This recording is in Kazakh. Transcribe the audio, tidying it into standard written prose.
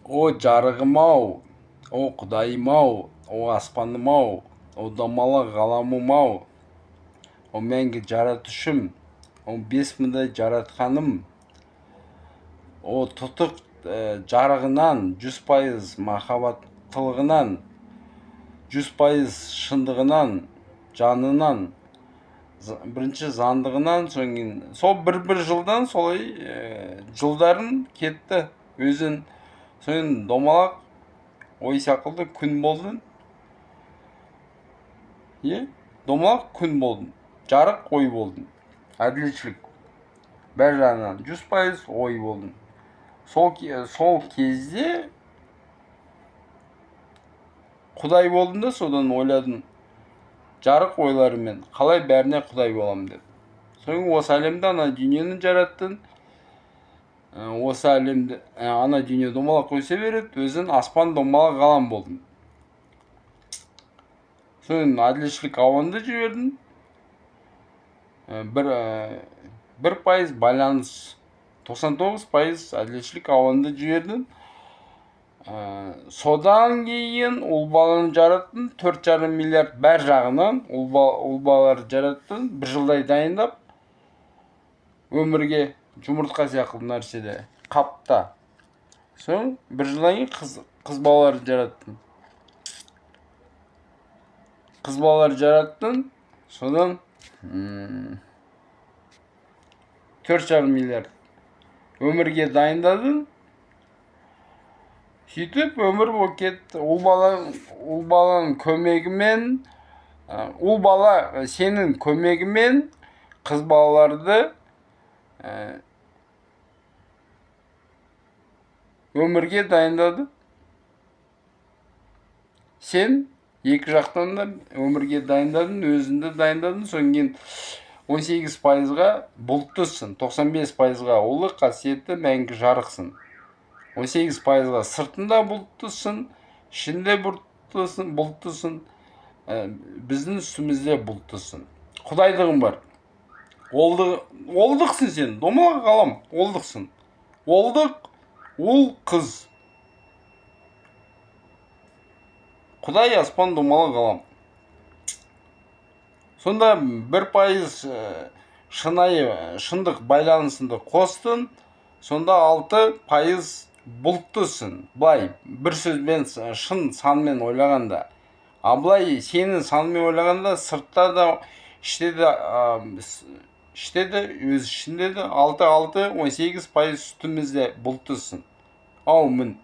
О жарығым-ау, о Құдайым-ау, о аспаным-ау, о домалақ ғаламым-ау, о мәңгі жаратушым, о бес мыңдай жаратқаным, о тұтық жарығынан, 100% махаббаттылығынан, 100% шындығынан, жанынан, бірінші заңдығынан, соң кейін сол бір жылдан солай жылдарын кетті өзін. Соң домалақ ой сақылды күн болдың. Домалақ күн болдың. Жарық ой болдың. Әділшілік. Бәр жағынан 100% ой болдың. Сол кезде Құдай болдың да содан ойладың. Жарық ойларымен қалай бәріне Құдай болам деп. Соң осы әлемді ана дүниені жараттың. Осы әлемді ана дүние домалақ өсе береді, өзің аспан домалақ ғалам болдың. Соң әділшілік ауанды жібердің. 1% байланыс, 99% әділшілік ауанды жібердің. Содан кейін ұл баланы жараттың, 4,5 миллиард бәр жағынан ұл балалар жараттың, бір жылдай дайындап, өмірге жұмыртқа сияқты нәрседе, қапта. Соң бір жылдан кейін қыз балалар жараттың. Қыз балалар жараттың, содан 4,5 миллиард өмірге дайындадың. Сөйтіп өмір болып кетті. Ұл баланың көмегімен, ұл бала сенің көмегімен қыз балаларды өмірге дайындады. Сен екі жақтан да өмірге дайындадың, өзіңді дайындадың. Соң кейін 18%-ға бұлттысың, 95%-ға ұлы қасиетті мәңгі жарықсың. 18%-ға сыртында бұлттысың, ішінде бұлттысың, біздің үстімізде бұлттысың. Құдайдығың бар. Олдықсың сен, домалақ ғалам, олдықсың. Олдық, ұл, қыз. Құдай, аспан, домалақ ғалам. Сонда 1% шындық байланысында қостың, сонда 6% бұлттысың. Былай, бір сөзбен шын санмен ойлағанда. Былай сенің санмен ойлағанда сыртта да, іште де, өз ішінде де 6-18% үстімізде бұлттысың. Ау мін.